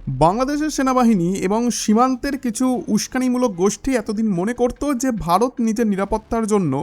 বাংলাদেশের সেনাবাহিনী এবং সীমান্তের কিছু উস্কানিমূলক গোষ্ঠী এতদিন মনে করত যে ভারত নিজের নিরাপত্তার জন্য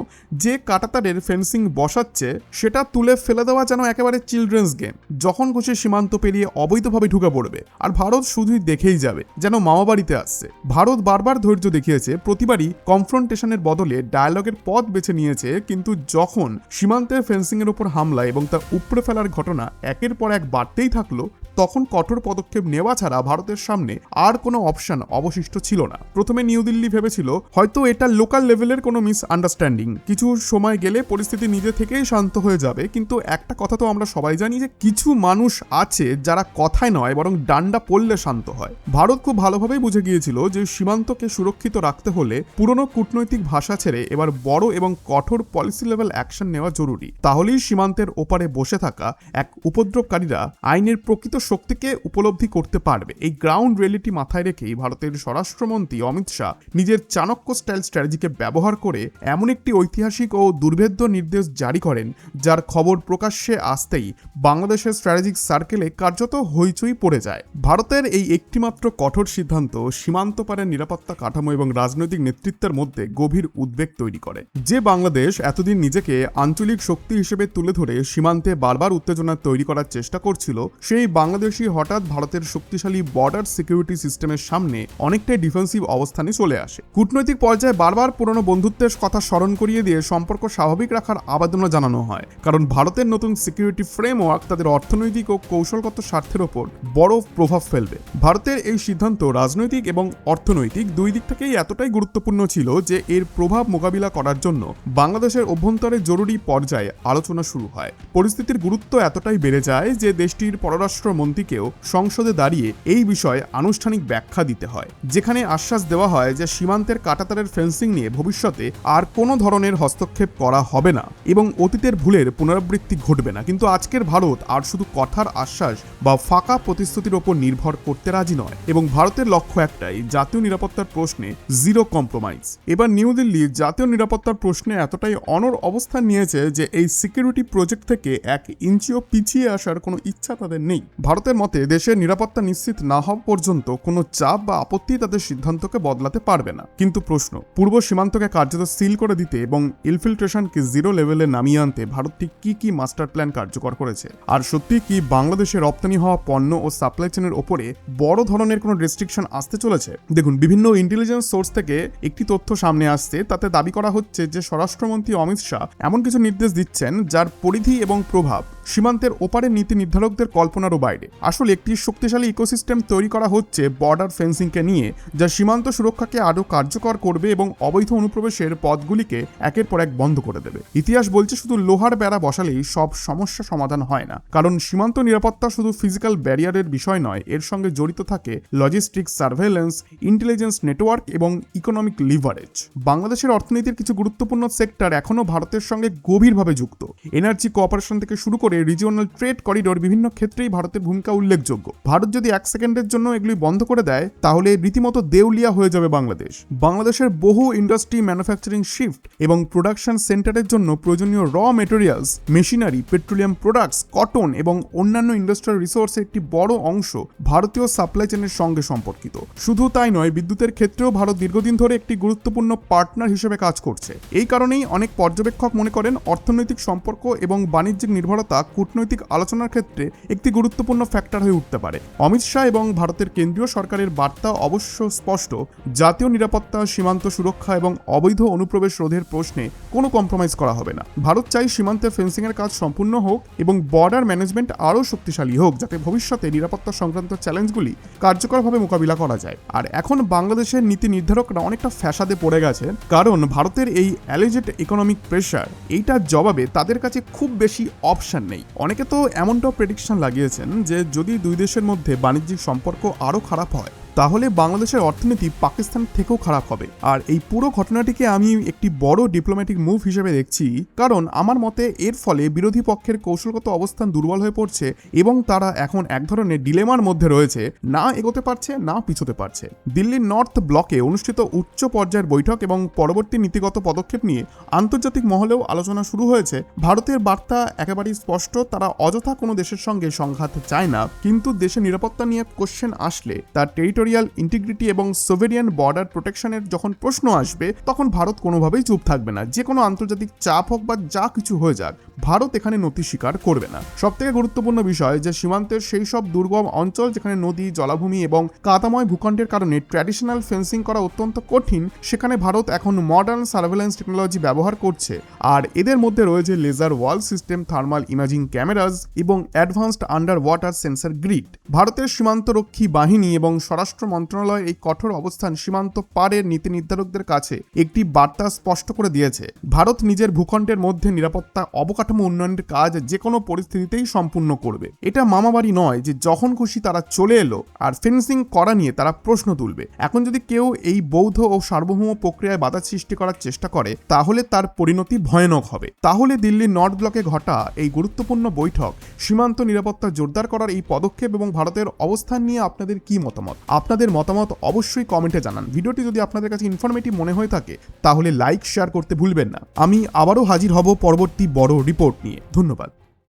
যে কাঁটাতারের ফেন্সিং বসাচ্ছে সেটা তুলে ফেলে দেওয়া যেন একেবারে চিলড্রেন্স গেম। যখন খুশি সীমান্ত পেরিয়ে অবৈধভাবে ঢুকে পড়বে, আর ভারত শুধুই দেখেই যাবে, যেন মামাবাড়িতে আসছে। ভারত বারবার ধৈর্য দেখিয়েছে, প্রতিবারই কনফ্রন্টেশনের বদলে ডায়ালগের পথ বেছে নিয়েছে, কিন্তু যখন সীমান্তের ফেন্সিংয়ের উপর হামলা এবং তা উপড়ে ফেলার ঘটনা একের পর এক বাড়তেই থাকলো, তখন কঠোর পদক্ষেপ নেওয়া ছাড়া ভারতের সামনে আর কোনো অপশন অবশিষ্ট ছিল না। প্রথমে নিউ দিল্লি ভেবেছিল হয়তো এটা লোকাল লেভেলের কোনো মিস আন্ডারস্ট্যান্ডিং, কিছু সময় গেলে পরিস্থিতি নিজে থেকেই শান্ত হয়ে যাবে। কিন্তু একটা কথা তো আমরা সবাই জানি যে কিছু মানুষ আছে যারা কথায় নয় বরং ডান্ডা পড়লে শান্ত হয়। ভারত খুব ভালোভাবেই বুঝে গিয়েছিল যে সীমান্তকে সুরক্ষিত রাখতে হলে পুরনো কূটনৈতিক ভাষা ছেড়ে এবার বড় এবং কঠোর পলিসি লেভেল অ্যাকশন নেওয়া জরুরি। তাহলেই সীমান্তের ওপারে বসে থাকা এক উপদ্রবকারীরা আইনের প্রকৃত শক্তিকে উপলব্ধি করতে পারবে। এই গ্রাউন্ড রিয়েলিটি মাথায় রেখেই ভারতের স্বরাষ্ট্রমন্ত্রী অমিত শাহ নিজের চাণক্য স্টাইল স্ট্র্যাটেজিকে ব্যবহার করে এমন একটি ঐতিহাসিক ও দুর্ভেদ্য নির্দেশ জারি করেন, যার খবর প্রকাশ্যে আসতেই বাংলাদেশের স্ট্র্যাটেজিক সার্কেলে কার্যত হইচই পড়ে যায়। ভারতের এই একটিমাত্র কঠোর সিদ্ধান্ত সীমান্ত পারের নিরাপত্তা কাঠামো এবং রাজনৈতিক নেতৃত্বের মধ্যে গভীর উদ্বেগ তৈরি করে। যে বাংলাদেশ এতদিন নিজেকে আঞ্চলিক শক্তি হিসেবে তুলে ধরে সীমান্তে বারবার উত্তেজনা তৈরি করার চেষ্টা করছিল, সেই বাংলাদেশই হঠাৎ ভারতের শক্তিশালী বর্ডার সিকিউরিটি সিস্টেমের সামনে অনেকটাই ডিফেন্সিভ অবস্থানে চলে আসে। কূটনৈতিক পর্যায়ে বারবার পুরনো বন্ধুত্বের কথা স্মরণ করিয়ে দিয়ে সম্পর্ক স্বাভাবিক রাখার আবেদনও জানানো হয়, কারণ ভারতের নতুন সিকিউরিটি ফ্রেমওয়ার্ক তাদের অর্থনৈতিক ও কৌশলগত স্বার্থের ওপর বড় প্রভাব ফেলবে। ভারতের এই সিদ্ধান্ত রাজনৈতিক এবং অর্থনৈতিক দুই দিক থেকেই এতটাই গুরুত্বপূর্ণ ছিল যে এর প্রভাব মোকাবিলা করার জন্য বাংলাদেশের অভ্যন্তরে জরুরি পর্যায়ে আলোচনা শুরু হয়। পরিস্থিতির গুরুত্ব এতটাই বেড়ে যায় যে দেশটির পররাষ্ট্রমন্ত্রীকেও সংসদে দাঁড়িয়ে এই বিষয়ে আনুষ্ঠানিক ব্যাখ্যা দিতে হয়, যেখানে আশ্বাস দেওয়া হয় যে সীমান্তের কাঁটাতারের ফেন্সিং নিয়ে ভবিষ্যতে আর কোনো ধরনের হস্তক্ষেপ করা হবে না এবং অতীতের ভুলের পুনরাবৃত্তি ঘটবে না। কিন্তু আজকের ভারত আর শুধু কথার আশ্বাস বা ফাঁকা প্রতিশ্রুতির ওপর নির্ভর করতে রাজি নয়, এবং ভারতের লক্ষ্য একটাই, জাতীয় নিরাপত্তার প্রশ্নে জিরো কম্প্রোমাইজ। এবার নিউ দিল্লি জাতীয় নিরাপত্তার প্রশ্নে এতটাই অনড় অবস্থান নিয়েছে যে এই সিকিউরিটি প্রজেক্ট থেকে এক ইঞ্চিও পিছিয়ে আসার কোনো ইচ্ছা তাদের নেই। ভারতের মতে দেশের নিরাপত্তা নিশ্চিত না হওয়া পর্যন্ত কোনো চাপ বা আপত্তি তাদের সিদ্ধান্তকে বদলাতে পারবে না। কিন্তু প্রশ্ন, পূর্ব সীমান্তকে কার্যত সিল করে দিতে এবং ইনফিল্ট্রেশনকে জিরো লেভেলে নামিয়ে আনতে ভারতটি কি মাস্টার প্ল্যান কার্যকর করেছে? আর সত্যি কি বাংলাদেশে রপ্তানি হওয়া পণ্য ও সাপ্লাই চেনের ওপরে বড় ধরনের কোনো রেস্ট্রিকশন আসতে চলেছে? দেখুন, বিভিন্ন ইন্টেলিজেন্স সোর্স থেকে একটি তথ্য সামনে আসছে, তাতে দাবি করা হচ্ছে যে স্বরাষ্ট্রমন্ত্রী অমিত শাহ এমন কিছু নির্দেশ দিচ্ছেন যার পরিধি এবং প্রভাব সীমান্তের ওপারের নীতি নির্ধারকদের কল্পনারও বাইরে। আসলে একটি শক্তিশালী ইকোসিস্টেম তৈরি করা হচ্ছে বর্ডার ফেন্সিংকে নিয়ে, যা সীমান্ত সুরক্ষাকে আরও কার্যকর করবে এবং অবৈধ অনুপ্রবেশের পথগুলিকে একের পর এক বন্ধ করে দেবে। ইতিহাস বলছে শুধু লোহার বেড়া বসালেই সব সমস্যা সমাধান হয় না, কারণ সীমান্ত নিরাপত্তা শুধু ফিজিক্যাল ব্যারিয়ারের বিষয় নয়, এর সঙ্গে জড়িত থাকে লজিস্টিক্স, সার্ভেলেন্স, ইন্টেলিজেন্স নেটওয়ার্ক এবং ইকোনমিক লিভারেজ। বাংলাদেশের অর্থনীতির কিছু গুরুত্বপূর্ণ সেক্টর এখনও ভারতের সঙ্গে গভীরভাবে যুক্ত। এনার্জি কোঅপারেশন থেকে শুরু করে রিজিওনাল ট্রেড করিডোর, বিভিন্ন ক্ষেত্রেই ভারতের ভূমিকা উল্লেখযোগ্য। ভারত যদি এক সেকেন্ডের জন্য এগুলি বন্ধ করে দেয় তাহলে রীতিমতো দেউলিয়া হয়ে যাবে বাংলাদেশ। বাংলাদেশের বহু ইন্ডাস্ট্রি, ম্যানুফ্যাকচারিং শিফট এবং প্রোডাকশন সেন্টারের জন্য প্রয়োজনীয় raw materials, machinery, petroleum products, cotton এবং অন্যান্য ইন্ডাস্ট্রিয়াল রিসোর্সের একটি বড় অংশ ভারতীয় সাপ্লাই চেনের সঙ্গে সম্পর্কিত। শুধু তাই নয়, বিদ্যুতের ক্ষেত্রেও ভারত দীর্ঘদিন ধরে একটি গুরুত্বপূর্ণ পার্টনার হিসেবে কাজ করছে। এই কারণেই অনেক পর্যবেক্ষক মনে করেন অর্থনৈতিক সম্পর্ক এবং বাণিজ্যিক নির্ভরতা কূটনৈতিক আলোচনার ক্ষেত্রে একটি গুরুত্বপূর্ণ ফ্যাক্টর হয়ে উঠতে পারে। অমিত শাহ এবং ভারতের কেন্দ্রীয় সরকারের বার্তা অবশ্য স্পষ্ট, জাতীয় নিরাপত্তা, সীমান্ত সুরক্ষা এবং অবৈধ অনুপ্রবেশ রোধের প্রশ্নে কোনো কম্প্রোমাইজ করা হবে না। ভারত চাই সীমান্তে ফেন্সিংয়ের কাজ সম্পূর্ণ হোক এবং বর্ডার ম্যানেজমেন্ট আরও শক্তিশালী হোক, যাতে ভবিষ্যতে নিরাপত্তা সংক্রান্ত চ্যালেঞ্জগুলি কার্যকরভাবে মোকাবিলা করা যায়। আর এখন বাংলাদেশের নীতি নির্ধারকরা অনেকটা ফ্যাসাদে পড়ে গেছে, কারণ ভারতের এই অ্যালিজেড ইকোনমিক প্রেশার, এইটার জবাবে তাদের কাছে খুব বেশি অপশন নেই। অনেকে তো এমনটাও প্রেডিকশন লাগিয়েছেন যে যদি দুই দেশের মধ্যে বাণিজ্যিক সম্পর্ক আরও খারাপ হয় তাহলে বাংলাদেশের অর্থনীতি পাকিস্তান থেকেও খারাপ হবে। আর এই পুরো ঘটনাটিকে আমি একটি বড় ডিপ্লোম্যাটিক মুভ হিসেবে দেখছি, কারণ আমার মতে এর ফলে বিরোধী পক্ষের কৌশলগত অবস্থান দুর্বল হয়ে পড়ছে এবং তারা এখন এক ধরনের ডিলেমার মধ্যে রয়েছে, না এগোতে পারছে না পিছোতে পারছে। দিল্লির নর্থ ব্লকে অনুষ্ঠিত উচ্চ পর্যায়ের বৈঠক এবং পরবর্তী নীতিগত পদক্ষেপ নিয়ে আন্তর্জাতিক মহলেও আলোচনা শুরু হয়েছে। ভারতের বার্তা একেবারেই স্পষ্ট, তারা অযথা কোনো দেশের সঙ্গে সংঘাত চায় না, কিন্তু দেশের নিরাপত্তা নিয়ে কোশ্চেন আসলে, তার টেরিটোরিয়াল ইন্টিগ্রিটি এবং সোভেরিয়ান বর্ডার প্রোটেকশনের যখন প্রশ্ন আসবে, তখন ভারত কোনোভাবেই চুপ থাকবে না। যে কোনো আন্তর্জাতিক চাপ হোক বা যা কিছু হয়ে যাক, ভারত এখানে নতি স্বীকার করবে না। সবথেকে গুরুত্বপূর্ণ বিষয় যে সীমান্তের সেই সব দুর্গম অঞ্চল যেখানে নদী, জলাভূমি এবং কাদাময় ভূখণ্ডের কারণে ট্র্যাডিশনাল ফেন্সিং করা অত্যন্ত কঠিন, সেখানে ভারত এখন মডার্ন সার্ভেলেন্স টেকনোলজি ব্যবহার করছে। আর এদের মধ্যে রয়েছে লেজার ওয়াল সিস্টেম, থার্মাল ইমেজিং ক্যামেরাজ এবং advanced under water sensor grid. ভারতের সীমান্তরক্ষী বাহিনী এবং স্বরাষ্ট্র মন্ত্রণালয় এই কঠোর অবস্থান সীমান্ত পারের নীতি নির্ধারকদের কাছে একটি বার্তা স্পষ্ট করে দিয়েছে। ভারত নিজের ভূখণ্ডের মধ্যে নিরাপত্তা অবকাঠামো উন্নয়নের কাজ যে কোনো পরিস্থিতিতেই সম্পূর্ণ করবে। এটা মামাবাড়ি নয় যে যখন খুশি তারা চলে এলো আর ফেন্সিং করা নিয়ে তারা প্রশ্ন তুলবে। এখন যদি কেউ এই বৌদ্ধ ও সার্বভৌম প্রক্রিয়ায় বাধা সৃষ্টি করার চেষ্টা করে, তাহলে তার পরিণতি ভয়ানক হবে। তাহলে দিল্লির নর্থ ব্লকে ঘটা এই গুরুত্বপূর্ণ বৈঠক, সীমান্ত নিরাপত্তা জোরদার করার এই পদক্ষেপ এবং ভারতের অবস্থান নিয়ে আপনাদের কি মতামত? আপনাদের মতামত অবশ্যই কমেন্টে জানান। ভিডিওটি যদি আপনাদের কাছে ইনফরমেটিভ মনে হয়ে থাকে, তাহলে লাইক শেয়ার করতে ভুলবেন না। আমি আবারও হাজির হব পরবর্তী বড় রিপোর্ট নিয়ে। ধন্যবাদ।